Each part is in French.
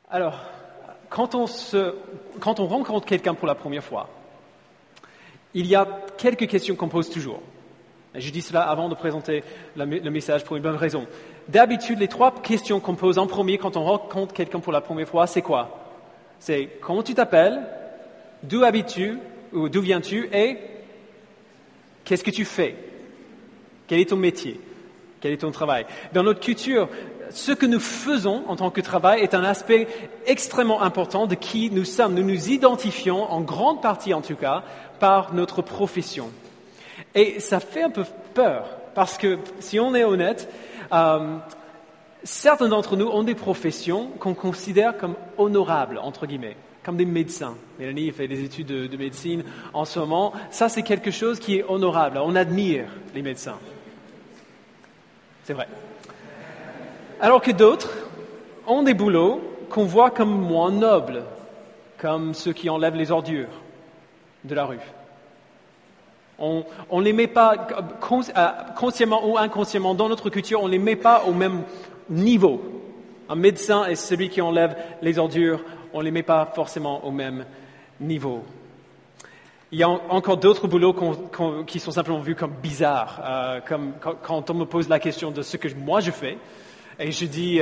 Alors, quand on rencontre quelqu'un pour la première fois, il y a quelques questions qu'on pose toujours. Et je dis cela avant de présenter le message pour une bonne raison. D'habitude, les 3 questions qu'on pose en premier quand on rencontre quelqu'un pour la première fois, c'est quoi? C'est comment tu t'appelles, d'où habites-tu ou d'où viens-tu et qu'est-ce que tu fais? Quel est ton métier? Quel est ton travail? Dans notre culture, ce que nous faisons en tant que travail est un aspect extrêmement important de qui nous sommes. Nous nous identifions, en grande partie en tout cas, par notre profession. Et ça fait un peu peur, parce que si on est honnête, certains d'entre nous ont des professions qu'on considère comme honorables, entre guillemets, comme des médecins. Mélanie fait des études de médecine en ce moment. Ça, c'est quelque chose qui est honorable. On admire les médecins. C'est vrai. Alors que d'autres ont des boulots qu'on voit comme moins nobles, comme ceux qui enlèvent les ordures de la rue. On ne les met pas, consciemment ou inconsciemment, dans notre culture, on ne les met pas au même niveau. Un médecin et celui qui enlève les ordures, on ne les met pas forcément au même niveau. Il y a encore d'autres boulots qui sont simplement vus comme bizarres, comme quand on me pose la question de ce que moi je fais, et je dis,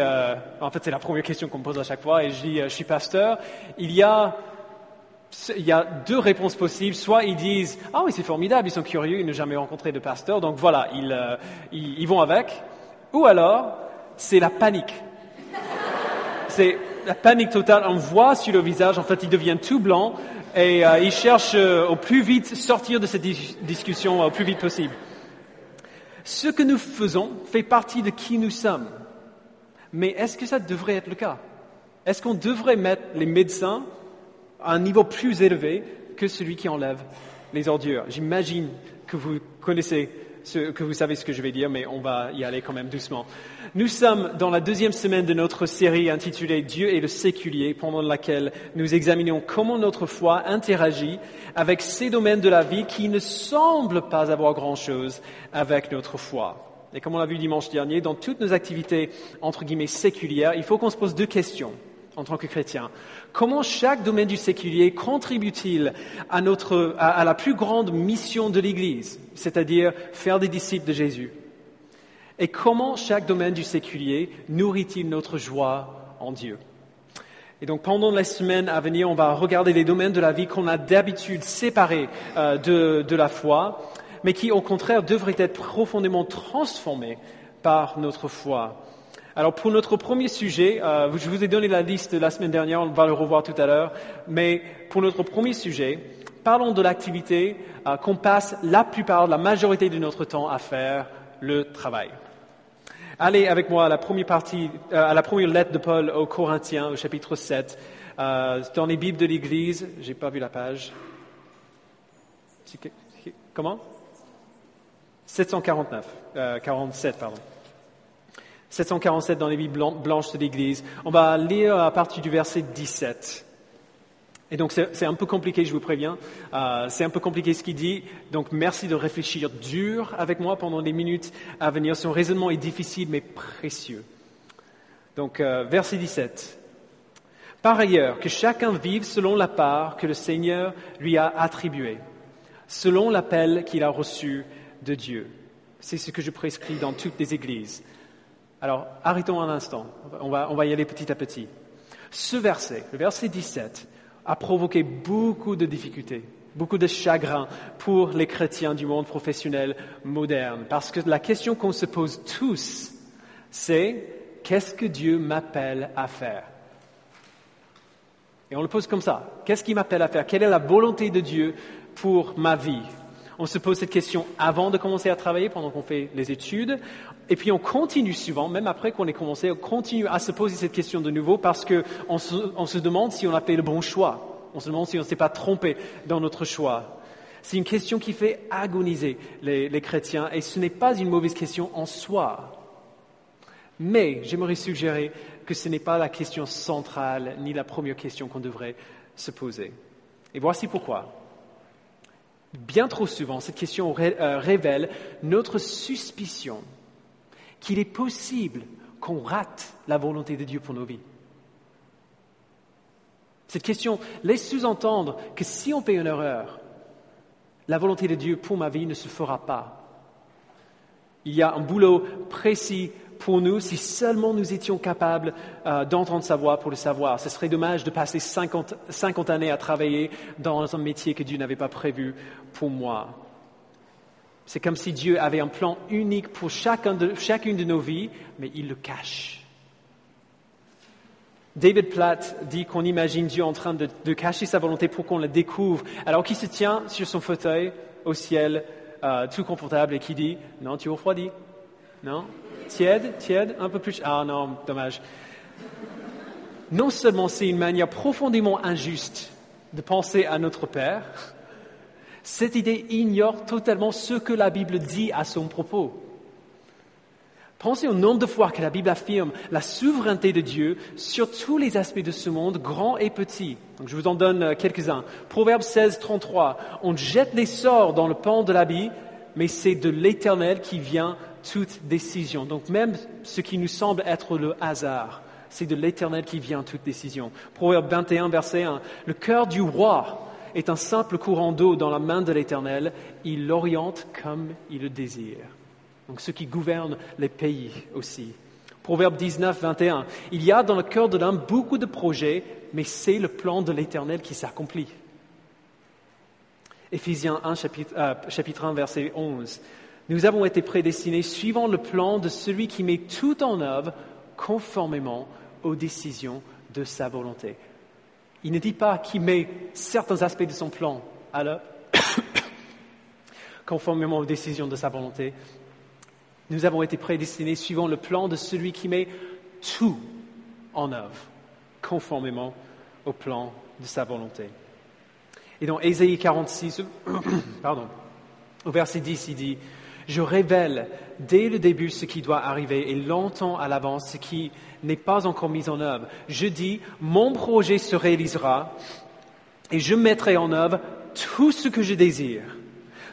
en fait c'est la première question qu'on me pose à chaque fois, et je dis, je suis pasteur. Il y a 2 réponses possibles. Soit ils disent, ah oui c'est formidable, ils sont curieux, ils n'ont jamais rencontré de pasteur, donc voilà, ils vont avec. Ou alors, c'est la panique. C'est la panique totale, on voit sur le visage, en fait ils deviennent tout blancs, et ils cherchent au plus vite sortir de cette discussion au plus vite possible. Ce que nous faisons fait partie de qui nous sommes. Mais est-ce que ça devrait être le cas? Est-ce qu'on devrait mettre les médecins à un niveau plus élevé que celui qui enlève les ordures? J'imagine que vous connaissez, que vous savez ce que je vais dire, mais on va y aller quand même doucement. Nous sommes dans la 2e semaine de notre série intitulée « Dieu et le séculier », pendant laquelle nous examinons comment notre foi interagit avec ces domaines de la vie qui ne semblent pas avoir grand-chose avec notre foi. Et comme on l'a vu dimanche dernier, dans toutes nos activités, entre guillemets, séculières, il faut qu'on se pose 2 questions en tant que chrétien. Comment chaque domaine du séculier contribue-t-il à la plus grande mission de l'Église, c'est-à-dire faire des disciples de Jésus? Et comment chaque domaine du séculier nourrit-il notre joie en Dieu? Et donc pendant les semaines à venir, on va regarder les domaines de la vie qu'on a d'habitude séparés de la foi, mais qui au contraire devraient être profondément transformés par notre foi. Alors pour notre premier sujet, je vous ai donné la liste la semaine dernière, on va le revoir tout à l'heure, mais pour notre premier sujet, parlons de l'activité qu'on passe la majorité de notre temps à faire, le travail. Allez avec moi à la première lettre de Paul aux Corinthiens, au chapitre 7, dans les Bibles de l'Église. J'ai pas vu la page. Comment? 47, pardon. 747 dans les Bibles blanches de l'Église. On va lire à partir du verset 17. Et donc c'est un peu compliqué, je vous préviens. C'est un peu compliqué ce qu'il dit. Donc merci de réfléchir dur avec moi pendant les minutes à venir. Son raisonnement est difficile mais précieux. Donc verset 17. Par ailleurs, que chacun vive selon la part que le Seigneur lui a attribuée, selon l'appel qu'il a reçu de Dieu. C'est ce que je prescris dans toutes les églises. Alors, arrêtons un instant. On va y aller petit à petit. Ce verset, le verset 17, a provoqué beaucoup de difficultés, beaucoup de chagrin pour les chrétiens du monde professionnel moderne. Parce que la question qu'on se pose tous, c'est « Qu'est-ce que Dieu m'appelle à faire ?» Et on le pose comme ça. Qu'est-ce qu'il m'appelle à faire? Quelle est la volonté de Dieu pour ma vie? On se pose cette question avant de commencer à travailler, pendant qu'on fait les études. Et puis on continue souvent, même après qu'on ait commencé, on continue à se poser cette question de nouveau parce qu'on se demande si on a fait le bon choix. On se demande si on ne s'est pas trompé dans notre choix. C'est une question qui fait agoniser les chrétiens et ce n'est pas une mauvaise question en soi. Mais j'aimerais suggérer que ce n'est pas la question centrale ni la première question qu'on devrait se poser. Et voici pourquoi. Bien trop souvent, cette question révèle notre suspicion qu'il est possible qu'on rate la volonté de Dieu pour nos vies. Cette question laisse sous-entendre que si on fait une erreur, la volonté de Dieu pour ma vie ne se fera pas. Il y a un boulot précis pour nous si seulement nous étions capables d'entendre sa voix pour le savoir. Ce serait dommage de passer 50 années à travailler dans un métier que Dieu n'avait pas prévu pour moi. C'est comme si Dieu avait un plan unique pour chacune de nos vies, mais il le cache. David Platt dit qu'on imagine Dieu en train de cacher sa volonté pour qu'on la découvre, alors qu'il se tient sur son fauteuil au ciel, tout confortable, et qui dit « Non, tu es refroidi. Non? Tiède, un peu plus... Ah non, dommage. » Non seulement c'est une manière profondément injuste de penser à notre Père, cette idée ignore totalement ce que la Bible dit à son propos. Pensez au nombre de fois que la Bible affirme la souveraineté de Dieu sur tous les aspects de ce monde, grands et petits. Donc, je vous en donne quelques-uns. Proverbe 16, 33. On jette les sorts dans le pan de l'habit, mais c'est de l'Éternel qui vient toute décision. Donc même ce qui nous semble être le hasard, c'est de l'Éternel qui vient toute décision. Proverbe 21, verset 1. Le cœur du roi est un simple courant d'eau dans la main de l'Éternel. Il l'oriente comme il le désire. Donc ceux qui gouvernent les pays aussi. Proverbe 19, 21. Il y a dans le cœur de l'homme beaucoup de projets, mais c'est le plan de l'Éternel qui s'accomplit. Éphésiens 1, chapitre 1, verset 11. Nous avons été prédestinés suivant le plan de celui qui met tout en œuvre conformément aux décisions de sa volonté. Il ne dit pas qu'il met certains aspects de son plan à l'œuvre conformément aux décisions de sa volonté. Nous avons été prédestinés suivant le plan de celui qui met tout en œuvre, conformément au plan de sa volonté. Et dans Ésaïe 46, au verset 10, il dit « Je révèle dès le début ce qui doit arriver et longtemps à l'avance ce qui n'est pas encore mis en œuvre. Je dis, mon projet se réalisera et je mettrai en œuvre tout ce que je désire.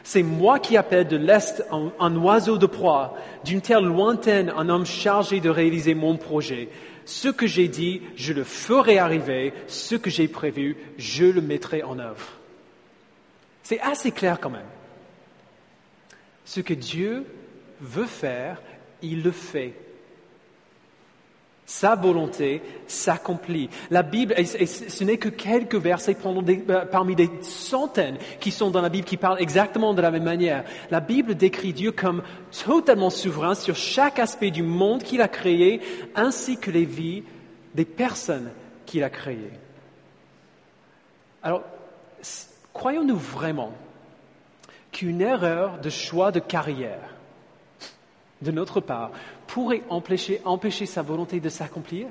C'est moi qui appelle de l'Est un oiseau de proie, d'une terre lointaine un homme chargé de réaliser mon projet. Ce que j'ai dit, je le ferai arriver. Ce que j'ai prévu, je le mettrai en œuvre. » C'est assez clair quand même. Ce que Dieu veut faire, il le fait. Sa volonté s'accomplit. La Bible, et ce n'est que quelques versets parmi des centaines qui sont dans la Bible qui parlent exactement de la même manière. La Bible décrit Dieu comme totalement souverain sur chaque aspect du monde qu'il a créé, ainsi que les vies des personnes qu'il a créées. Alors, croyons-nous vraiment qu'une erreur de choix de carrière de notre part pourrait empêcher sa volonté de s'accomplir?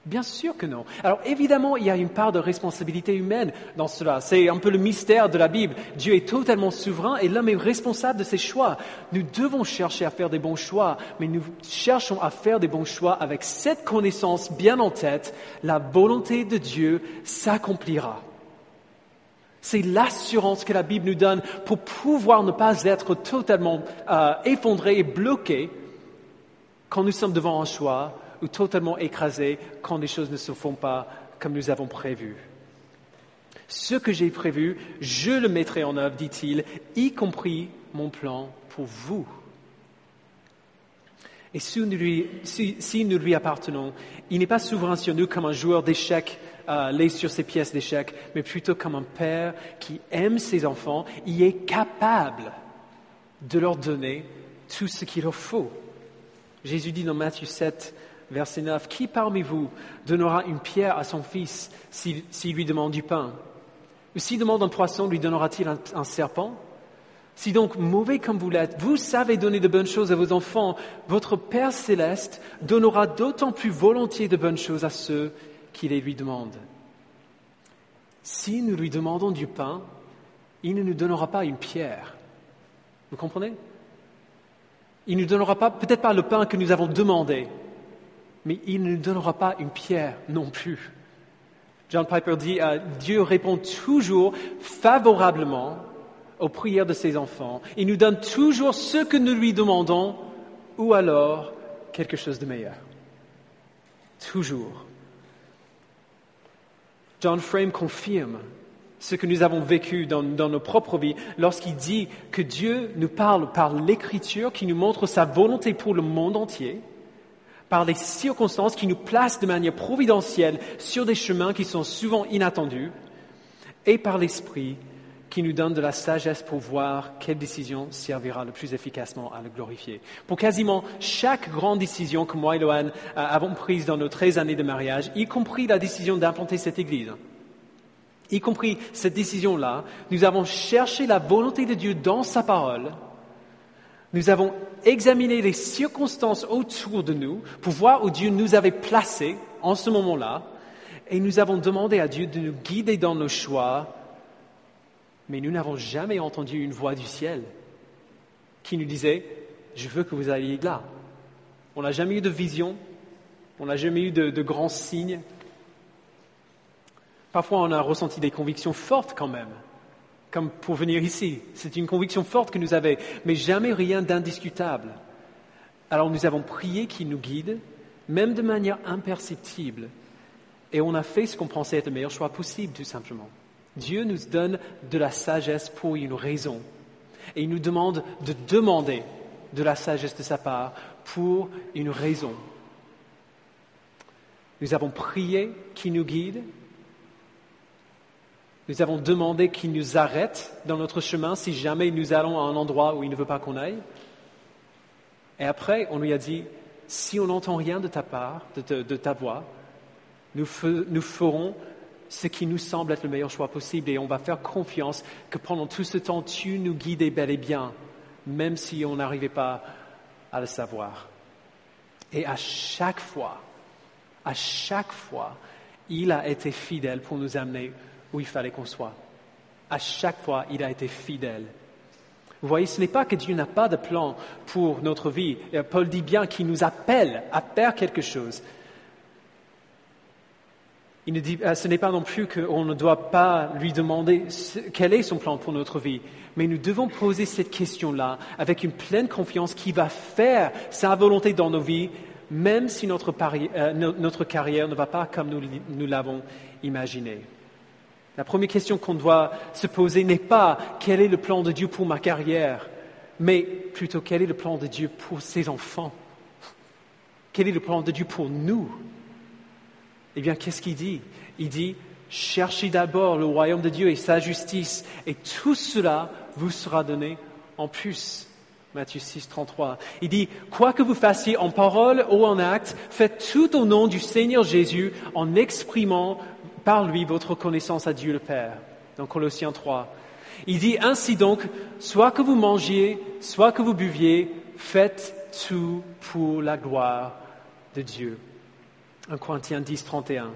Bien sûr que non. Alors évidemment, il y a une part de responsabilité humaine dans cela. C'est un peu le mystère de la Bible. Dieu est totalement souverain et l'homme est responsable de ses choix. Nous devons chercher à faire des bons choix, mais nous cherchons à faire des bons choix avec cette connaissance bien en tête. La volonté de Dieu s'accomplira. C'est l'assurance que la Bible nous donne pour pouvoir ne pas être totalement effondrés et bloqués quand nous sommes devant un choix ou totalement écrasés quand les choses ne se font pas comme nous avons prévu. Ce que j'ai prévu, je le mettrai en œuvre, dit-il, y compris mon plan pour vous. Et si nous lui appartenons, il n'est pas souverain sur nous comme un joueur d'échecs laid sur ses pièces d'échecs, mais plutôt comme un père qui aime ses enfants, il est capable de leur donner tout ce qu'il leur faut. Jésus dit dans Matthieu 7, verset 9, « Qui parmi vous donnera une pierre à son fils s'il lui demande du pain? Ou s'il demande un poisson, lui donnera-t-il un serpent? Si donc, mauvais comme vous l'êtes, vous savez donner de bonnes choses à vos enfants, votre Père céleste donnera d'autant plus volontiers de bonnes choses à ceux qui les lui demandent. Si nous lui demandons du pain, il ne nous donnera pas une pierre. Vous comprenez? Il ne nous donnera pas, peut-être pas le pain que nous avons demandé, mais il ne nous donnera pas une pierre non plus. John Piper dit, Dieu répond toujours favorablement aux prières de ses enfants. Il nous donne toujours ce que nous lui demandons, ou alors quelque chose de meilleur. Toujours. John Frame confirme ce que nous avons vécu dans nos propres vies lorsqu'il dit que Dieu nous parle par l'Écriture qui nous montre sa volonté pour le monde entier, par les circonstances qui nous placent de manière providentielle sur des chemins qui sont souvent inattendus, et par l'Esprit qui nous donne de la sagesse pour voir quelle décision servira le plus efficacement à le glorifier. Pour quasiment chaque grande décision que moi et Loan avons prise dans nos 13 années de mariage, y compris la décision d'implanter cette église, y compris cette décision-là, nous avons cherché la volonté de Dieu dans sa parole. Nous avons examiné les circonstances autour de nous pour voir où Dieu nous avait placés en ce moment-là, et nous avons demandé à Dieu de nous guider dans nos choix. Mais nous n'avons jamais entendu une voix du ciel qui nous disait « Je veux que vous alliez là ». On n'a jamais eu de vision, on n'a jamais eu de grands signes. Parfois, on a ressenti des convictions fortes quand même, comme pour venir ici. C'est une conviction forte que nous avions, mais jamais rien d'indiscutable. Alors nous avons prié qu'il nous guide, même de manière imperceptible, et on a fait ce qu'on pensait être le meilleur choix possible, tout simplement. Dieu nous donne de la sagesse pour une raison. Et il nous demande de demander de la sagesse de sa part pour une raison. Nous avons prié qu'il nous guide. Nous avons demandé qu'il nous arrête dans notre chemin si jamais nous allons à un endroit où il ne veut pas qu'on aille. Et après, on lui a dit, si on n'entend rien de ta part, de ta voix, nous ferons ce qui nous semble être le meilleur choix possible et on va faire confiance que pendant tout ce temps, tu nous guidais bel et bien, même si on n'arrivait pas à le savoir. Et à chaque fois, il a été fidèle pour nous amener où il fallait qu'on soit. À chaque fois, il a été fidèle. Vous voyez, ce n'est pas que Dieu n'a pas de plan pour notre vie. Paul dit bien qu'il nous appelle à faire quelque chose. Il ne dit, ce n'est pas non plus qu'on ne doit pas lui demander quel est son plan pour notre vie, mais nous devons poser cette question-là avec une pleine confiance qui va faire sa volonté dans nos vies, même si notre carrière ne va pas comme nous l'avons imaginé. La première question qu'on doit se poser n'est pas quel est le plan de Dieu pour ma carrière, mais plutôt quel est le plan de Dieu pour ses enfants. Quel est le plan de Dieu pour nous? Eh bien, qu'est-ce qu'il dit? Il dit, cherchez d'abord le royaume de Dieu et sa justice, et tout cela vous sera donné en plus. Matthieu 6, 33. Il dit, quoi que vous fassiez en parole ou en acte, faites tout au nom du Seigneur Jésus en exprimant par lui votre connaissance à Dieu le Père. Dans Colossiens 3. Il dit, ainsi donc, soit que vous mangiez, soit que vous buviez, faites tout pour la gloire de Dieu. 1 Corinthiens 10, 31.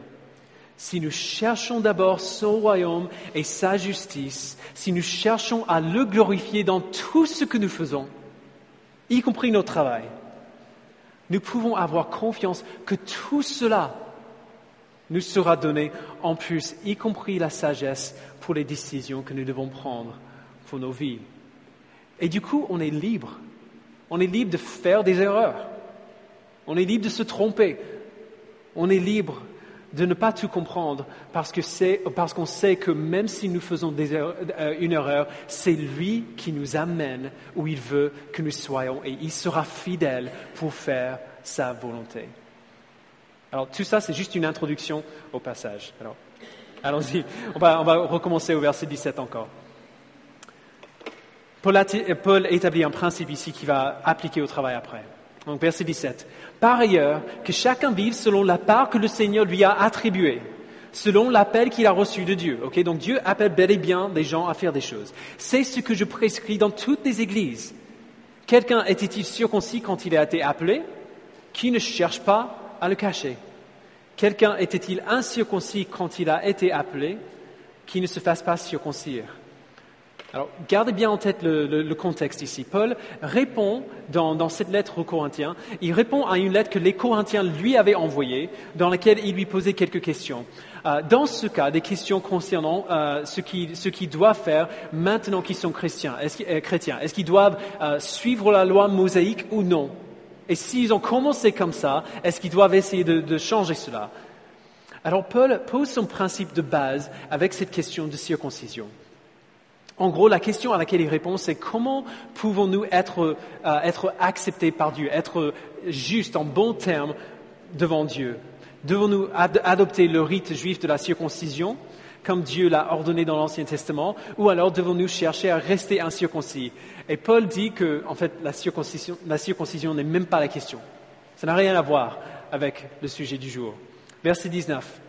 Si nous cherchons d'abord son royaume et sa justice, si nous cherchons à le glorifier dans tout ce que nous faisons, y compris notre travail, nous pouvons avoir confiance que tout cela nous sera donné en plus, y compris la sagesse pour les décisions que nous devons prendre pour nos vies. Et du coup, on est libre. On est libre de faire des erreurs. On est libre de se tromper. On est libre de ne pas tout comprendre parce qu'on sait que même si nous faisons une erreur, c'est lui qui nous amène où il veut que nous soyons et il sera fidèle pour faire sa volonté. Alors tout ça, c'est juste une introduction au passage. Alors, allons-y, on va recommencer au verset 17 encore. Paul établit un principe ici qui va appliquer au travail après. Donc verset 17. Par ailleurs, que chacun vive selon la part que le Seigneur lui a attribuée, selon l'appel qu'il a reçu de Dieu. Okay? Donc Dieu appelle bel et bien des gens à faire des choses. C'est ce que je prescris dans toutes les églises. Quelqu'un était-il circoncis quand il a été appelé? Qui ne cherche pas à le cacher. Quelqu'un était-il incirconcis quand il a été appelé? Qui ne se fasse pas circoncire. Alors, gardez bien en tête le contexte ici. Paul répond dans cette lettre aux Corinthiens, il répond à une lettre que les Corinthiens lui avaient envoyée, dans laquelle il lui posait quelques questions. Dans ce cas, des questions concernant ce qu'ils doivent faire maintenant qu'ils sont chrétiens. Est-ce qu'ils doivent suivre la loi mosaïque ou non? Et s'ils ont commencé comme ça, est-ce qu'ils doivent essayer de changer cela? Alors Paul pose son principe de base avec cette question de circoncision. En gros, la question à laquelle il répond, c'est comment pouvons-nous être acceptés par Dieu, être justes en bons termes devant Dieu? Devons-nous adopter le rite juif de la circoncision, comme Dieu l'a ordonné dans l'Ancien Testament, ou alors devons-nous chercher à rester incirconcis? Et Paul dit que, en fait, la circoncision n'est même pas la question. Ça n'a rien à voir avec le sujet du jour. Verset 19.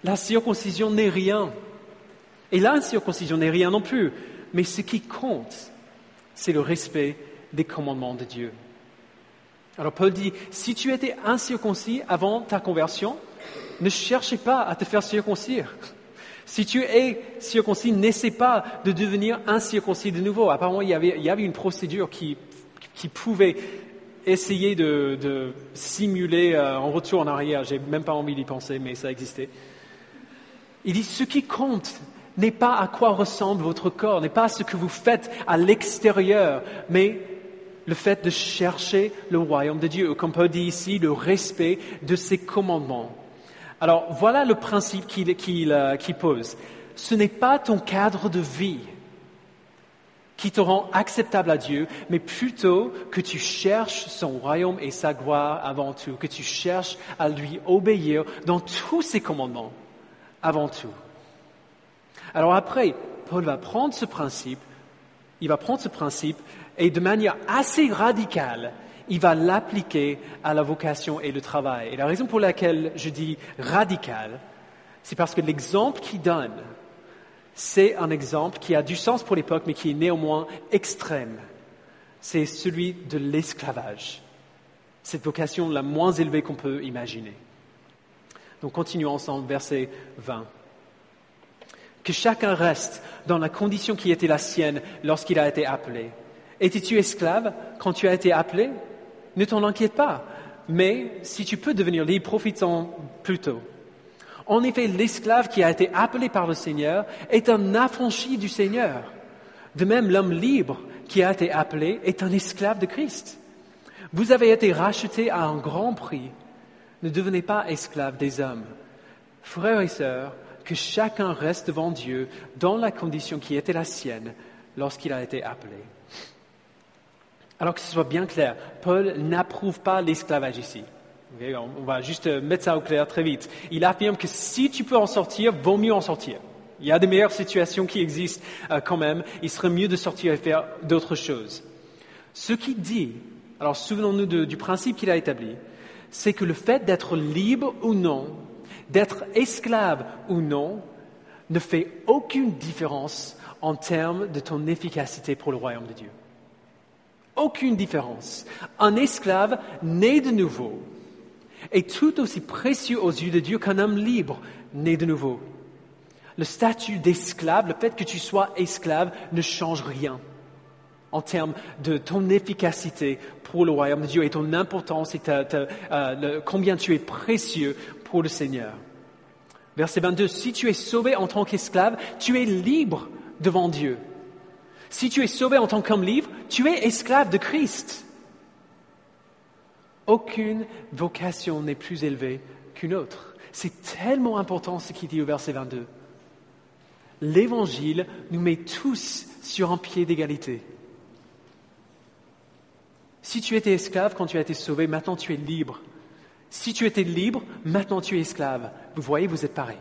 La circoncision n'est rien. Et l'incirconcision n'est rien non plus. Mais ce qui compte, c'est le respect des commandements de Dieu. Alors Paul dit, si tu étais incirconcis avant ta conversion, ne cherchez pas à te faire circoncire. Si tu es circoncis, n'essaie pas de devenir incirconcis de nouveau. Apparemment, il y avait une procédure qui pouvait essayer de simuler un retour en arrière. J'ai même pas envie d'y penser, mais ça existait. Il dit, ce qui compte n'est pas à quoi ressemble votre corps, n'est pas ce que vous faites à l'extérieur, mais le fait de chercher le royaume de Dieu, comme Paul dit ici, le respect de ses commandements. Alors, voilà le principe qu'il pose. Ce n'est pas ton cadre de vie qui te rend acceptable à Dieu, mais plutôt que tu cherches son royaume et sa gloire avant tout, que tu cherches à lui obéir dans tous ses commandements avant tout. Alors après, Paul va prendre ce principe et de manière assez radicale, il va l'appliquer à la vocation et le travail. Et la raison pour laquelle je dis radical, c'est parce que l'exemple qu'il donne, c'est un exemple qui a du sens pour l'époque, mais qui est néanmoins extrême. C'est celui de l'esclavage. Cette vocation la moins élevée qu'on peut imaginer. Donc continuons ensemble, verset 20. Que chacun reste dans la condition qui était la sienne lorsqu'il a été appelé. Étais-tu esclave quand tu as été appelé? Ne t'en inquiète pas, mais si tu peux devenir libre, profite-en plutôt. En effet, l'esclave qui a été appelé par le Seigneur est un affranchi du Seigneur. De même, l'homme libre qui a été appelé est un esclave de Christ. Vous avez été rachetés à un grand prix. Ne devenez pas esclaves des hommes. Frères et sœurs, que chacun reste devant Dieu dans la condition qui était la sienne lorsqu'il a été appelé. Alors que ce soit bien clair, Paul n'approuve pas l'esclavage ici. Okay, on va juste mettre ça au clair très vite. Il affirme que si tu peux en sortir, vaut mieux en sortir. Il y a de meilleures situations qui existent quand même. Il serait mieux de sortir et faire d'autres choses. Ce qu'il dit, alors souvenons-nous du principe qu'il a établi, c'est que le fait d'être libre ou non, d'être esclave ou non, ne fait aucune différence en termes de ton efficacité pour le royaume de Dieu. Aucune différence. Un esclave né de nouveau est tout aussi précieux aux yeux de Dieu qu'un homme libre né de nouveau. Le statut d'esclave, le fait que tu sois esclave, ne change rien en termes de ton efficacité pour le royaume de Dieu et ton importance et combien tu es précieux pour le Seigneur. Verset 22, si tu es sauvé en tant qu'esclave, tu es libre devant Dieu. Si tu es sauvé en tant qu'homme libre, tu es esclave de Christ. Aucune vocation n'est plus élevée qu'une autre. C'est tellement important ce qu'il dit au verset 22. L'Évangile nous met tous sur un pied d'égalité. Si tu étais esclave quand tu as été sauvé, maintenant tu es libre. Si tu étais libre, maintenant tu es esclave. Vous voyez, vous êtes pareils.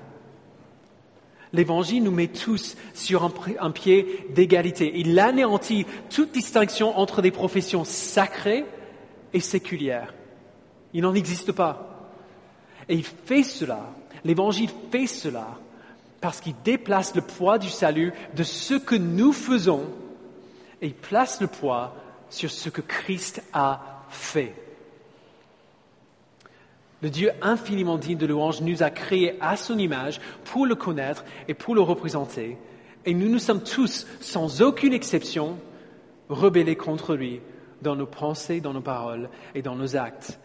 L'Évangile nous met tous sur un pied d'égalité. Il anéantit toute distinction entre des professions sacrées et séculières. Il n'en existe pas. Et il fait cela, l'Évangile fait cela, parce qu'il déplace le poids du salut de ce que nous faisons et il place le poids sur ce que Christ a fait. Le Dieu infiniment digne de louange nous a créés à son image pour le connaître et pour le représenter. Et nous nous sommes tous, sans aucune exception, rebellés contre lui dans nos pensées, dans nos paroles et dans nos actes.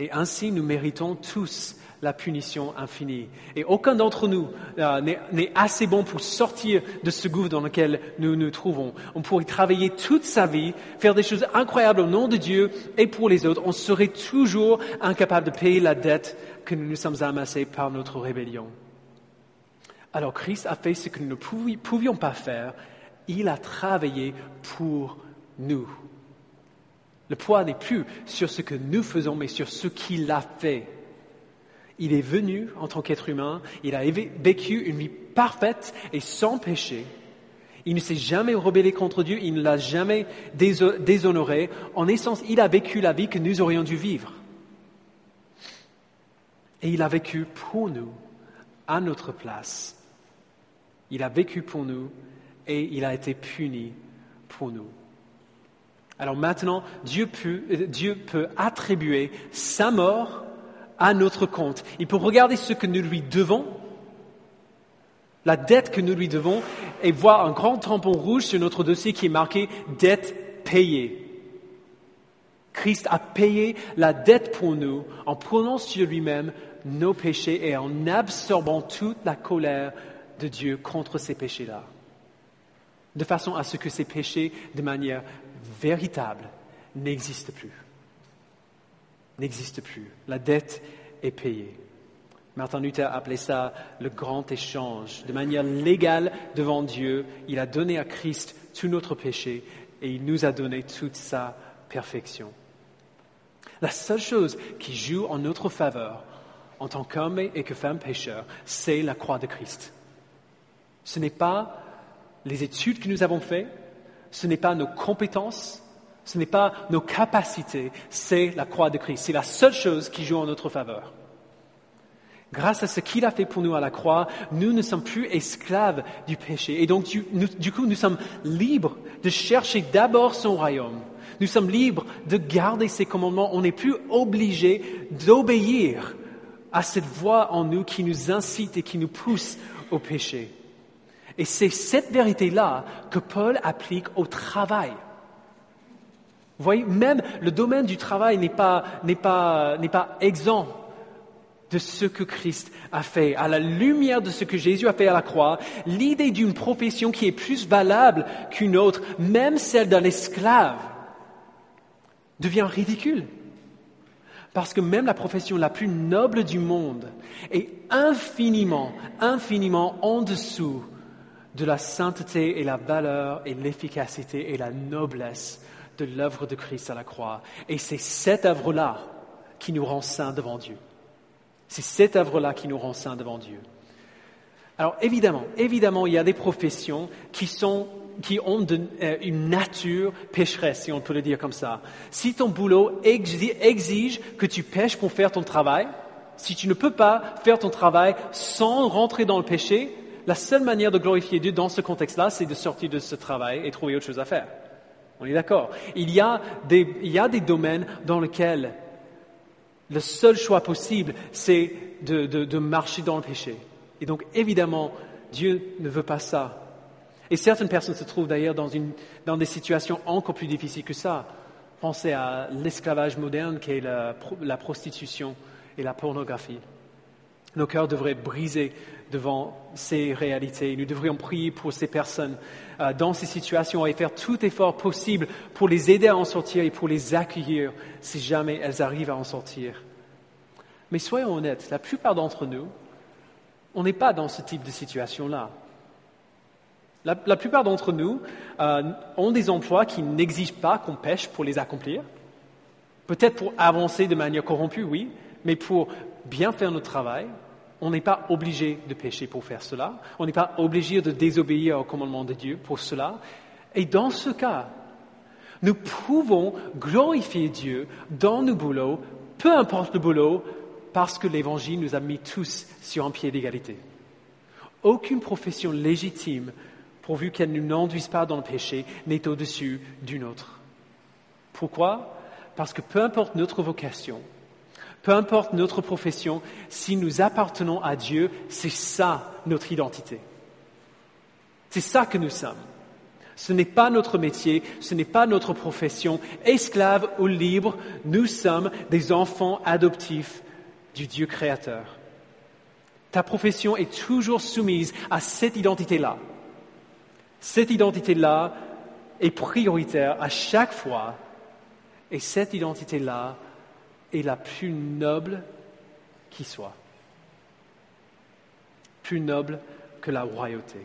Et ainsi, nous méritons tous la punition infinie. Et aucun d'entre nous n'est assez bon pour sortir de ce gouffre dans lequel nous nous trouvons. On pourrait travailler toute sa vie, faire des choses incroyables au nom de Dieu et pour les autres. On serait toujours incapable de payer la dette que nous nous sommes amassés par notre rébellion. Alors Christ a fait ce que nous ne pouvions pas faire. Il a travaillé pour nous. Le poids n'est plus sur ce que nous faisons, mais sur ce qu'il a fait. Il est venu en tant qu'être humain, il a vécu une vie parfaite et sans péché. Il ne s'est jamais rebellé contre Dieu, il ne l'a jamais déshonoré. En essence, il a vécu la vie que nous aurions dû vivre. Et il a vécu pour nous, à notre place. Il a vécu pour nous et il a été puni pour nous. Alors maintenant, Dieu peut attribuer sa mort à notre compte. Il peut regarder ce que nous lui devons, la dette que nous lui devons, et voir un grand tampon rouge sur notre dossier qui est marqué « dette payée ». Christ a payé la dette pour nous en prenant sur lui-même nos péchés et en absorbant toute la colère de Dieu contre ces péchés-là, de façon à ce que ces péchés, de manière véritable, n'existent plus. La dette est payée. Martin Luther appelait ça le grand échange. De manière légale devant Dieu, il a donné à Christ tout notre péché et il nous a donné toute sa perfection. La seule chose qui joue en notre faveur, en tant qu'homme et que femme pécheurs, c'est la croix de Christ. Ce n'est pas les études que nous avons faites, ce n'est pas nos compétences, ce n'est pas nos capacités, c'est la croix de Christ. C'est la seule chose qui joue en notre faveur. Grâce à ce qu'il a fait pour nous à la croix, nous ne sommes plus esclaves du péché. Et donc, du coup, nous sommes libres de chercher d'abord son royaume. Nous sommes libres de garder ses commandements. On n'est plus obligés d'obéir à cette voix en nous qui nous incite et qui nous pousse au péché. Et c'est cette vérité-là que Paul applique au travail. Vous voyez, même le domaine du travail n'est pas exempt de ce que Christ a fait. À la lumière de ce que Jésus a fait à la croix, l'idée d'une profession qui est plus valable qu'une autre, même celle d'un esclave, devient ridicule. Parce que même la profession la plus noble du monde est infiniment en dessous de la sainteté et la valeur et l'efficacité et la noblesse de l'œuvre de Christ à la croix. Et c'est cette œuvre-là qui nous rend saints devant Dieu. C'est cette œuvre-là qui nous rend saints devant Dieu. Alors évidemment, il y a des professions qui ont une nature pécheresse, si on peut le dire comme ça. Si ton boulot exige que tu pêches pour faire ton travail, si tu ne peux pas faire ton travail sans rentrer dans le péché, la seule manière de glorifier Dieu dans ce contexte-là, c'est de sortir de ce travail et trouver autre chose à faire. On est d'accord? Il y a des domaines dans lesquels le seul choix possible, c'est de marcher dans le péché. Et donc, évidemment, Dieu ne veut pas ça. Et certaines personnes se trouvent d'ailleurs dans des situations encore plus difficiles que ça. Pensez à l'esclavage moderne qui est la prostitution et la pornographie. Nos cœurs devraient briser devant ces réalités. Nous devrions prier pour ces personnes dans ces situations et faire tout effort possible pour les aider à en sortir et pour les accueillir si jamais elles arrivent à en sortir. Mais soyons honnêtes, la plupart d'entre nous, on n'est pas dans ce type de situation-là. La plupart d'entre nous ont des emplois qui n'exigent pas qu'on pêche pour les accomplir. Peut-être pour avancer de manière corrompue, oui, mais pour bien faire notre travail, on n'est pas obligé de pécher pour faire cela. On n'est pas obligé de désobéir au commandement de Dieu pour cela. Et dans ce cas, nous pouvons glorifier Dieu dans nos boulots, peu importe le boulot, parce que l'Évangile nous a mis tous sur un pied d'égalité. Aucune profession légitime, pourvu qu'elle ne nous n'enduise pas dans le péché, n'est au-dessus d'une autre. Pourquoi? Parce que peu importe notre vocation, peu importe notre profession, si nous appartenons à Dieu, c'est ça notre identité. C'est ça que nous sommes. Ce n'est pas notre métier, ce n'est pas notre profession. Esclaves ou libres, nous sommes des enfants adoptifs du Dieu créateur. Ta profession est toujours soumise à cette identité-là. Cette identité-là est prioritaire à chaque fois, et cette identité-là est la plus noble qui soit. Plus noble que la royauté.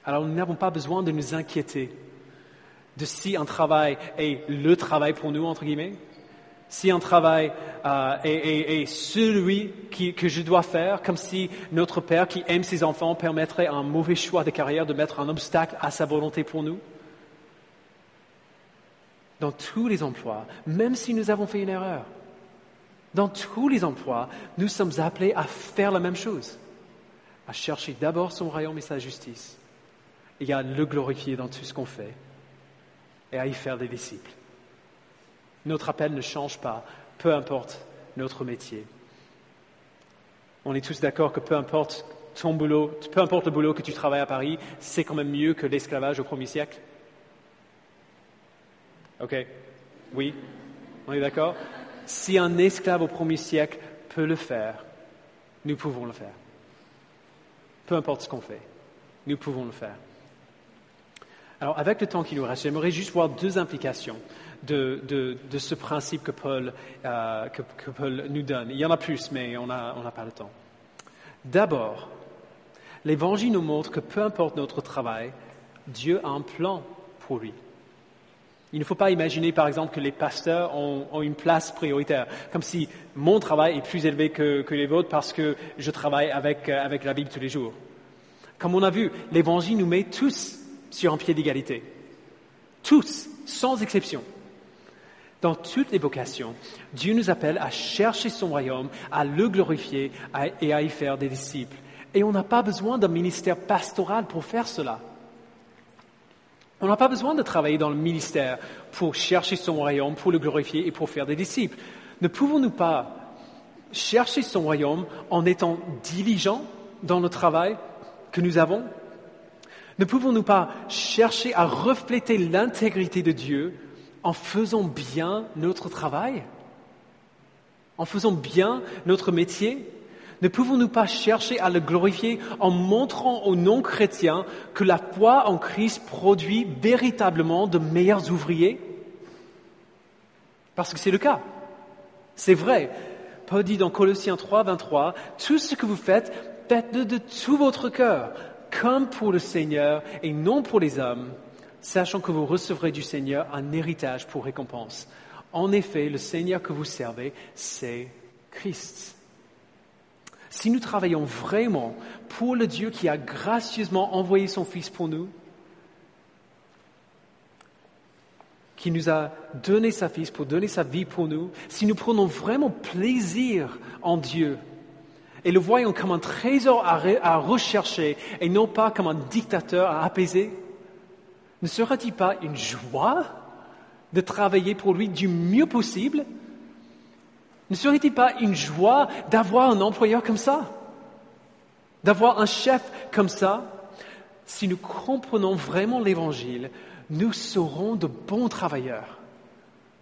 Alors nous n'avons pas besoin de nous inquiéter de si un travail est le travail pour nous, entre guillemets, si un travail est celui que je dois faire, comme si notre Père qui aime ses enfants permettrait à un mauvais choix de carrière de mettre un obstacle à sa volonté pour nous. Dans tous les emplois, même si nous avons fait une erreur, dans tous les emplois, nous sommes appelés à faire la même chose, à chercher d'abord son royaume et sa justice, et à le glorifier dans tout ce qu'on fait, et à y faire des disciples. Notre appel ne change pas, peu importe notre métier. On est tous d'accord que peu importe ton boulot, peu importe le boulot que tu travailles à Paris, c'est quand même mieux que l'esclavage au 1er siècle. OK? Oui? On est d'accord? Si un esclave au 1er siècle peut le faire, nous pouvons le faire. Peu importe ce qu'on fait, nous pouvons le faire. Alors, avec le temps qui nous reste, j'aimerais juste voir 2 implications de ce principe que Paul nous donne. Il y en a plus, mais on n'a pas le temps. D'abord, l'Évangile nous montre que peu importe notre travail, Dieu a un plan pour lui. Il ne faut pas imaginer, par exemple, que les pasteurs ont une place prioritaire, comme si mon travail est plus élevé que les vôtres parce que je travaille avec la Bible tous les jours. Comme on a vu, l'Évangile nous met tous sur un pied d'égalité. Tous, sans exception. Dans toutes les vocations, Dieu nous appelle à chercher son royaume, à le glorifier et à y faire des disciples. Et on n'a pas besoin d'un ministère pastoral pour faire cela. On n'a pas besoin de travailler dans le ministère pour chercher son royaume, pour le glorifier et pour faire des disciples. Ne pouvons-nous pas chercher son royaume en étant diligents dans le travail que nous avons? Ne pouvons-nous pas chercher à refléter l'intégrité de Dieu en faisant bien notre travail? En faisant bien notre métier? Ne pouvons-nous pas chercher à le glorifier en montrant aux non-chrétiens que la foi en Christ produit véritablement de meilleurs ouvriers? Parce que c'est le cas. C'est vrai. Paul dit dans Colossiens 3, 23, « Tout ce que vous faites, faites-le de tout votre cœur, comme pour le Seigneur et non pour les hommes, sachant que vous recevrez du Seigneur un héritage pour récompense. En effet, le Seigneur que vous servez, c'est Christ. » Si nous travaillons vraiment pour le Dieu qui a gracieusement envoyé son Fils pour nous, qui nous a donné sa Fils pour donner sa vie pour nous, si nous prenons vraiment plaisir en Dieu et le voyons comme un trésor à rechercher et non pas comme un dictateur à apaiser, ne serait-il pas une joie de travailler pour lui du mieux possible? Ne serait-il pas une joie d'avoir un employeur comme ça? D'avoir un chef comme ça? Si nous comprenons vraiment l'Évangile, nous serons de bons travailleurs.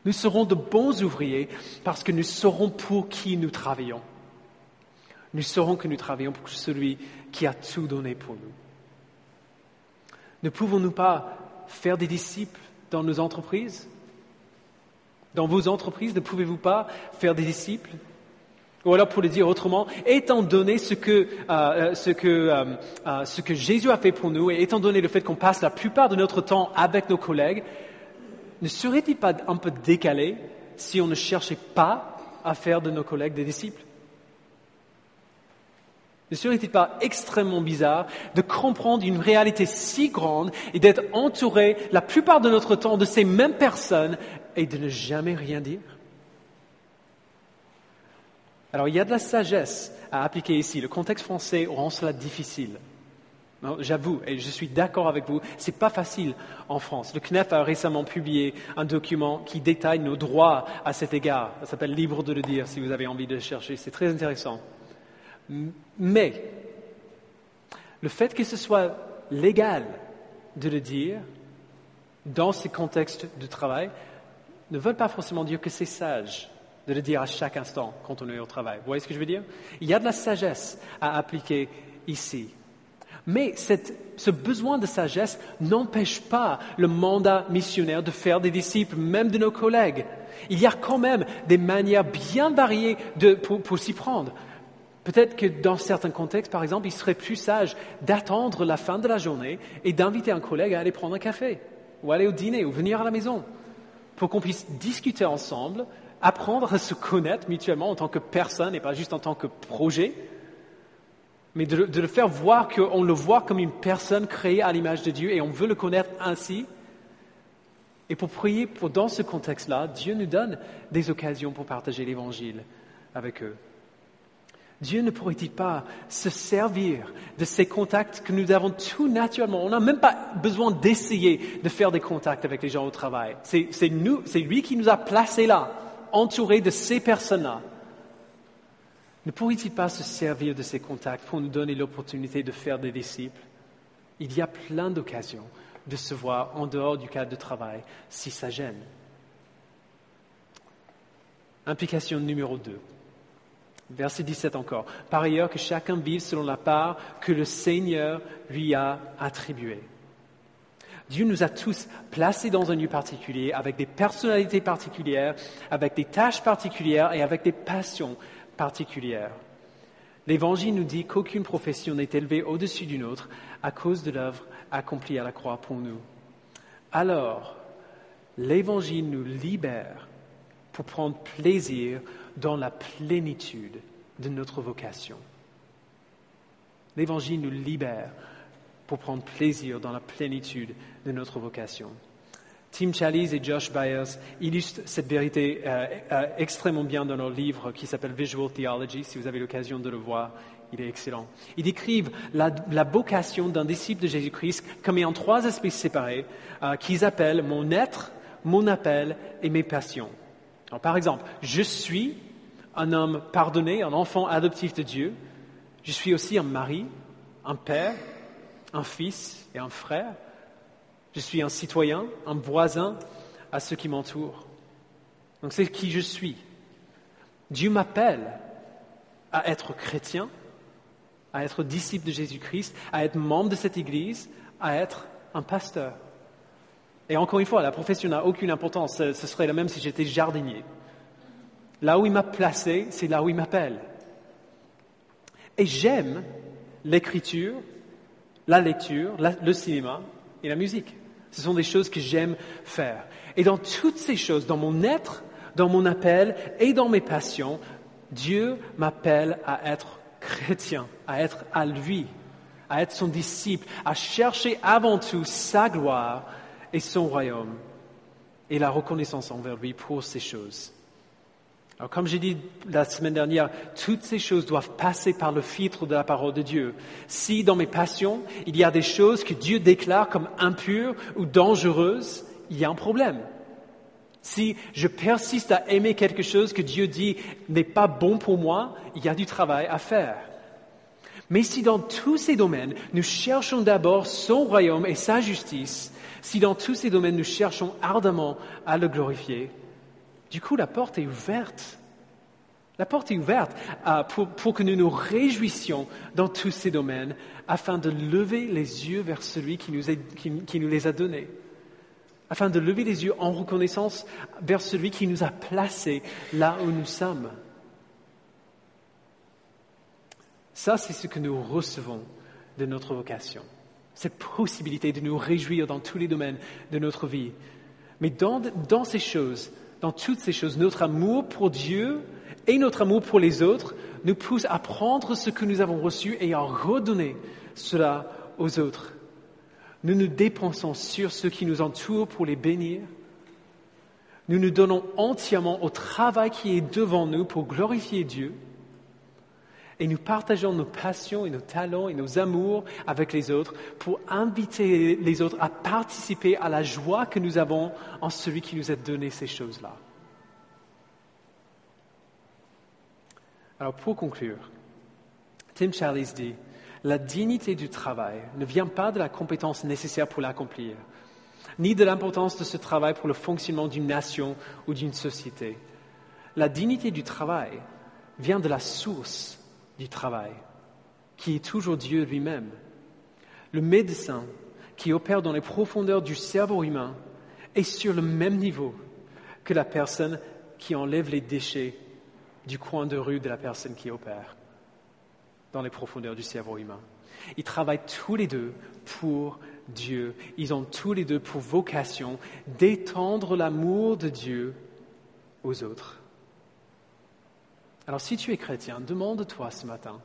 Nous serons de bons ouvriers parce que nous saurons pour qui nous travaillons. Nous saurons que nous travaillons pour celui qui a tout donné pour nous. Ne pouvons-nous pas faire des disciples dans nos entreprises? Dans vos entreprises, ne pouvez-vous pas faire des disciples? Ou alors, pour le dire autrement, étant donné ce que Jésus a fait pour nous, et étant donné le fait qu'on passe la plupart de notre temps avec nos collègues, ne serait-il pas un peu décalé si on ne cherchait pas à faire de nos collègues des disciples? Ne serait-il pas extrêmement bizarre de comprendre une réalité si grande et d'être entouré la plupart de notre temps de ces mêmes personnes et de ne jamais rien dire? Alors, il y a de la sagesse à appliquer ici. Le contexte français rend cela difficile. Non, j'avoue, et je suis d'accord avec vous, c'est pas facile en France. Le CNEF a récemment publié un document qui détaille nos droits à cet égard. Ça s'appelle « Libre de le dire » si vous avez envie de le chercher. C'est très intéressant. Mais le fait que ce soit légal de le dire dans ces contextes de travail ne veulent pas forcément dire que c'est sage de le dire à chaque instant quand on est au travail. Vous voyez ce que je veux dire? Il y a de la sagesse à appliquer ici. Mais ce besoin de sagesse n'empêche pas le mandat missionnaire de faire des disciples, même de nos collègues. Il y a quand même des manières bien variées pour s'y prendre. Peut-être que dans certains contextes, par exemple, il serait plus sage d'attendre la fin de la journée et d'inviter un collègue à aller prendre un café, ou aller au dîner, ou venir à la maison, pour qu'on puisse discuter ensemble, apprendre à se connaître mutuellement en tant que personne et pas juste en tant que projet, mais de le faire voir qu'on le voit comme une personne créée à l'image de Dieu et on veut le connaître ainsi. Et pour prier, dans ce contexte-là, Dieu nous donne des occasions pour partager l'Évangile avec eux. Dieu ne pourrait-il pas se servir de ces contacts que nous avons tout naturellement? On n'a même pas besoin d'essayer de faire des contacts avec les gens au travail. C'est lui qui nous a placés là, entourés de ces personnes-là. Ne pourrait-il pas se servir de ces contacts pour nous donner l'opportunité de faire des disciples? Il y a plein d'occasions de se voir en dehors du cadre de travail si ça gêne. Implication numéro 2. Verset 17 encore. Par ailleurs, que chacun vive selon la part que le Seigneur lui a attribuée. Dieu nous a tous placés dans un lieu particulier, avec des personnalités particulières, avec des tâches particulières et avec des passions particulières. L'Évangile nous dit qu'aucune profession n'est élevée au-dessus d'une autre à cause de l'œuvre accomplie à la croix pour nous. Alors, l'Évangile nous libère pour prendre plaisir dans la plénitude de notre vocation. L'Évangile nous libère pour prendre plaisir dans la plénitude de notre vocation. Tim Challies et Josh Byers illustrent cette vérité extrêmement bien dans leur livre qui s'appelle Visual Theology. Si vous avez l'occasion de le voir, il est excellent. Ils décrivent la vocation d'un disciple de Jésus-Christ comme ayant 3 aspects séparés qu'ils appellent mon être, mon appel et mes passions. Alors, par exemple, je suis un homme pardonné, un enfant adoptif de Dieu. Je suis aussi un mari, un père, un fils et un frère. Je suis un citoyen, un voisin à ceux qui m'entourent. Donc c'est qui je suis. Dieu m'appelle à être chrétien, à être disciple de Jésus-Christ, à être membre de cette Église, à être un pasteur. Et encore une fois, la profession n'a aucune importance. Ce serait la même si j'étais jardinier. Là où il m'a placé, c'est là où il m'appelle. Et j'aime l'écriture, la lecture, le cinéma et la musique. Ce sont des choses que j'aime faire. Et dans toutes ces choses, dans mon être, dans mon appel et dans mes passions, Dieu m'appelle à être chrétien, à être à lui, à être son disciple, à chercher avant tout sa gloire et son royaume et la reconnaissance envers lui pour ces choses. Alors, comme j'ai dit la semaine dernière, toutes ces choses doivent passer par le filtre de la parole de Dieu. Si dans mes passions, il y a des choses que Dieu déclare comme impures ou dangereuses, il y a un problème. Si je persiste à aimer quelque chose que Dieu dit n'est pas bon pour moi, il y a du travail à faire. Mais si dans tous ces domaines, nous cherchons d'abord son royaume et sa justice, si dans tous ces domaines, nous cherchons ardemment à le glorifier, du coup, la porte est ouverte. La porte est ouverte pour que nous nous réjouissions dans tous ces domaines afin de lever les yeux vers celui qui nous les a donnés. Afin de lever les yeux en reconnaissance vers celui qui nous a placés là où nous sommes. Ça, c'est ce que nous recevons de notre vocation. Cette possibilité de nous réjouir dans tous les domaines de notre vie. Mais dans ces choses, dans toutes ces choses, notre amour pour Dieu et notre amour pour les autres nous poussent à prendre ce que nous avons reçu et à redonner cela aux autres. Nous nous dépensons sur ceux qui nous entourent pour les bénir. Nous nous donnons entièrement au travail qui est devant nous pour glorifier Dieu. Et nous partageons nos passions et nos talents et nos amours avec les autres pour inviter les autres à participer à la joie que nous avons en celui qui nous a donné ces choses-là. Alors pour conclure, Tim Challies dit, La dignité du travail ne vient pas de la compétence nécessaire pour l'accomplir, ni de l'importance de ce travail pour le fonctionnement d'une nation ou d'une société. La dignité du travail vient de la source du travail, qui est toujours Dieu lui-même. Le médecin qui opère dans les profondeurs du cerveau humain est sur le même niveau que la personne qui enlève les déchets du coin de rue de la personne qui opère dans les profondeurs du cerveau humain. Ils travaillent tous les deux pour Dieu. Ils ont tous les deux pour vocation d'étendre l'amour de Dieu aux autres. Alors si tu es chrétien, demande-toi ce matin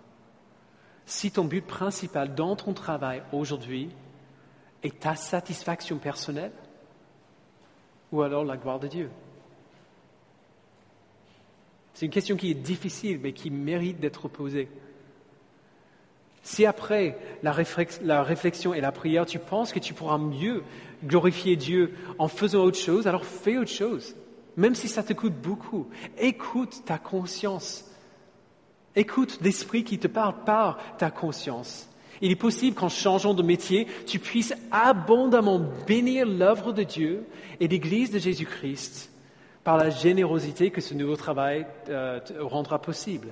si ton but principal dans ton travail aujourd'hui est ta satisfaction personnelle ou alors la gloire de Dieu. C'est une question qui est difficile mais qui mérite d'être posée. Si après la réflexion et la prière, tu penses que tu pourras mieux glorifier Dieu en faisant autre chose, alors fais autre chose, même si ça te coûte beaucoup. Écoute ta conscience. Écoute l'esprit qui te parle par ta conscience. Il est possible qu'en changeant de métier, tu puisses abondamment bénir l'œuvre de Dieu et l'Église de Jésus-Christ par la générosité que ce nouveau travail te rendra possible.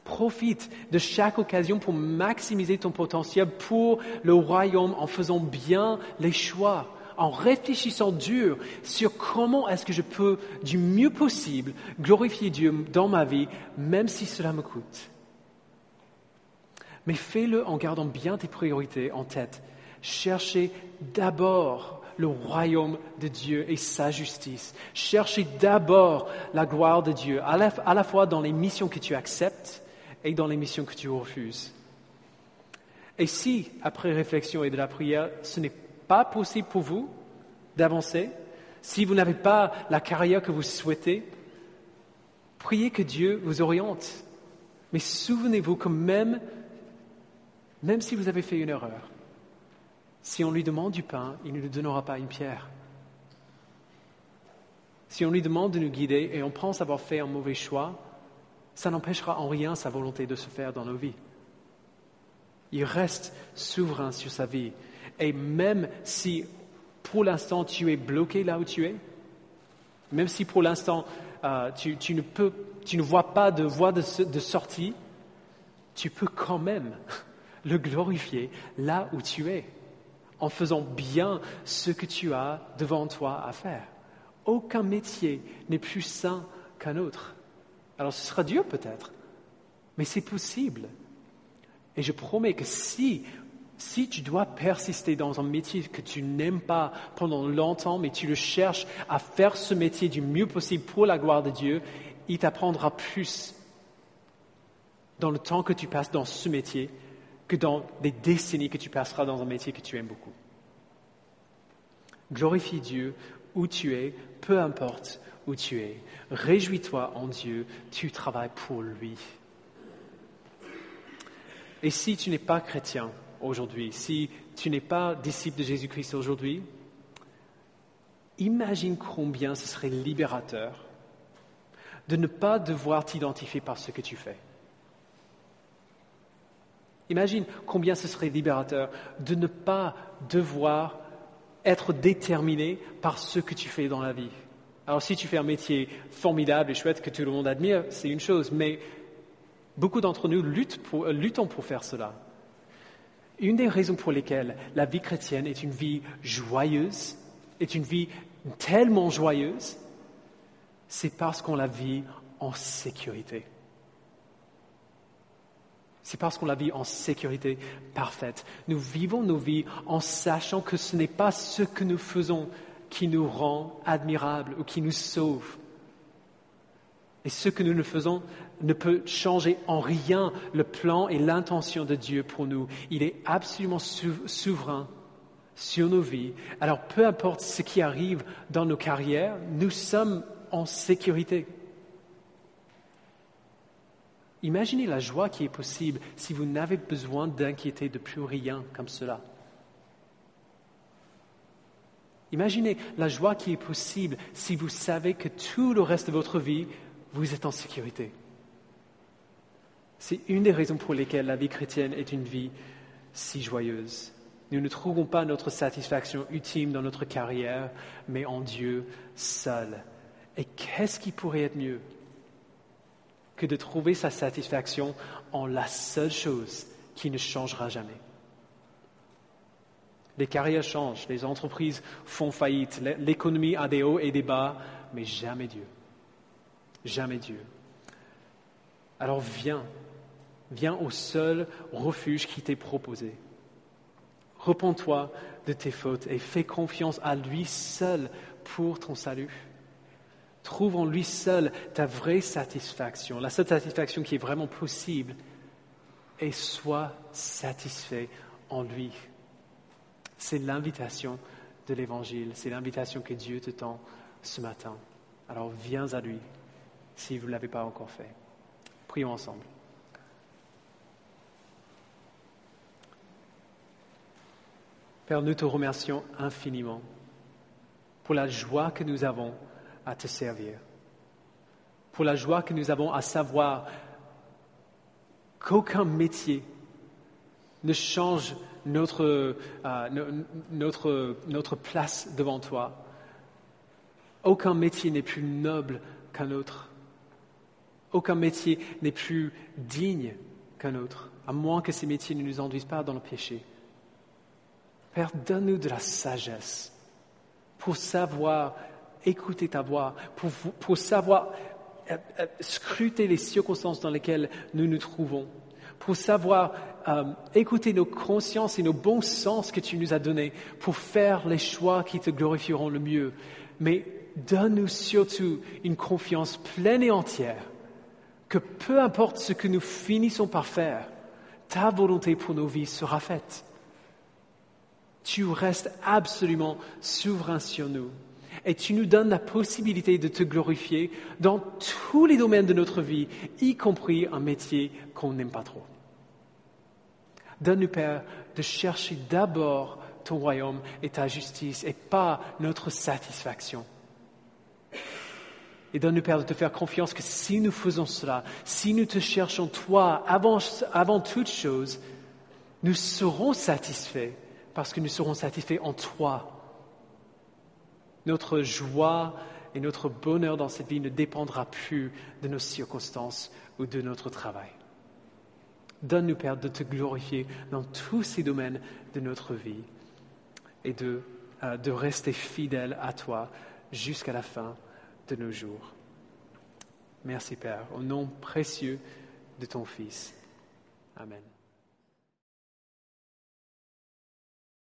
Profite de chaque occasion pour maximiser ton potentiel pour le royaume en faisant bien les choix, en réfléchissant dur sur comment est-ce que je peux du mieux possible glorifier Dieu dans ma vie, même si cela me coûte. Mais fais-le en gardant bien tes priorités en tête. Cherchez d'abord le royaume de Dieu et sa justice. Cherchez d'abord la gloire de Dieu, à la fois dans les missions que tu acceptes et dans les missions que tu refuses. Et si, après réflexion et de la prière, ce n'est pas possible pour vous d'avancer, si vous n'avez pas la carrière que vous souhaitez, priez que Dieu vous oriente. Mais souvenez-vous que même si vous avez fait une erreur, si on lui demande du pain, il ne nous donnera pas une pierre. Si on lui demande de nous guider et on pense avoir fait un mauvais choix, ça n'empêchera en rien sa volonté de se faire dans nos vies. Il reste souverain sur sa vie. Et même si pour l'instant tu es bloqué là où tu es, même si pour l'instant tu ne vois pas de voie de sortie, tu peux quand même le glorifier là où tu es, en faisant bien ce que tu as devant toi à faire. Aucun métier n'est plus sain qu'un autre. Alors ce sera dur peut-être, mais c'est possible. Et je promets que si tu dois persister dans un métier que tu n'aimes pas pendant longtemps, mais tu le cherches à faire ce métier du mieux possible pour la gloire de Dieu, il t'apprendra plus dans le temps que tu passes dans ce métier que dans des décennies que tu passeras dans un métier que tu aimes beaucoup. Glorifie Dieu où tu es, peu importe où tu es. Réjouis-toi en Dieu, tu travailles pour lui. Et si tu n'es pas chrétien aujourd'hui, si tu n'es pas disciple de Jésus-Christ aujourd'hui, imagine combien ce serait libérateur de ne pas devoir t'identifier par ce que tu fais. Imagine combien ce serait libérateur de ne pas devoir être déterminé par ce que tu fais dans la vie. Alors si tu fais un métier formidable et chouette que tout le monde admire, c'est une chose, mais beaucoup d'entre nous luttons pour faire cela. Une des raisons pour lesquelles la vie chrétienne est une vie joyeuse, est une vie tellement joyeuse, c'est parce qu'on la vit en sécurité. C'est parce qu'on la vit en sécurité parfaite. Nous vivons nos vies en sachant que ce n'est pas ce que nous faisons qui nous rend admirables ou qui nous sauve. Et ce que nous ne faisons ne peut changer en rien le plan et l'intention de Dieu pour nous. Il est absolument souverain sur nos vies. Alors peu importe ce qui arrive dans nos carrières, nous sommes en sécurité. Imaginez la joie qui est possible si vous n'avez besoin d'inquiéter de plus rien comme cela. Imaginez la joie qui est possible si vous savez que tout le reste de votre vie, vous êtes en sécurité. C'est une des raisons pour lesquelles la vie chrétienne est une vie si joyeuse. Nous ne trouvons pas notre satisfaction ultime dans notre carrière, mais en Dieu seul. Et qu'est-ce qui pourrait être mieux que de trouver sa satisfaction en la seule chose qui ne changera jamais? Les carrières changent, les entreprises font faillite, l'économie a des hauts et des bas, mais jamais Dieu. Jamais Dieu. Alors viens au seul refuge qui t'est proposé. Repens-toi de tes fautes et fais confiance à lui seul pour ton salut. Trouve en lui seul ta vraie satisfaction, la seule satisfaction qui est vraiment possible, et sois satisfait en lui. C'est l'invitation de l'Évangile, c'est l'invitation que Dieu te tend ce matin. Alors viens à lui si vous ne l'avez pas encore fait. Prions ensemble. Père, nous te remercions infiniment pour la joie que nous avons à te servir, pour la joie que nous avons à savoir qu'aucun métier ne change notre place devant toi. Aucun métier n'est plus noble qu'un autre. Aucun métier n'est plus digne qu'un autre, à moins que ces métiers ne nous enduisent pas dans le péché. Père, donne-nous de la sagesse pour savoir écouter ta voix, pour savoir scruter les circonstances dans lesquelles nous nous trouvons, pour savoir écouter nos consciences et nos bons sens que tu nous as donnés pour faire les choix qui te glorifieront le mieux. Mais donne-nous surtout une confiance pleine et entière que peu importe ce que nous finissons par faire, ta volonté pour nos vies sera faite. Tu restes absolument souverain sur nous et tu nous donnes la possibilité de te glorifier dans tous les domaines de notre vie, y compris un métier qu'on n'aime pas trop. Donne-nous, Père, de chercher d'abord ton royaume et ta justice et pas notre satisfaction. Et donne-nous, Père, de te faire confiance que si nous faisons cela, si nous te cherchons toi avant toute chose, nous serons satisfaits parce que nous serons satisfaits en toi. Notre joie et notre bonheur dans cette vie ne dépendra plus de nos circonstances ou de notre travail. Donne-nous, Père, de te glorifier dans tous ces domaines de notre vie et de rester fidèle à toi jusqu'à la fin de nos jours. Merci, Père, au nom précieux de ton Fils. Amen.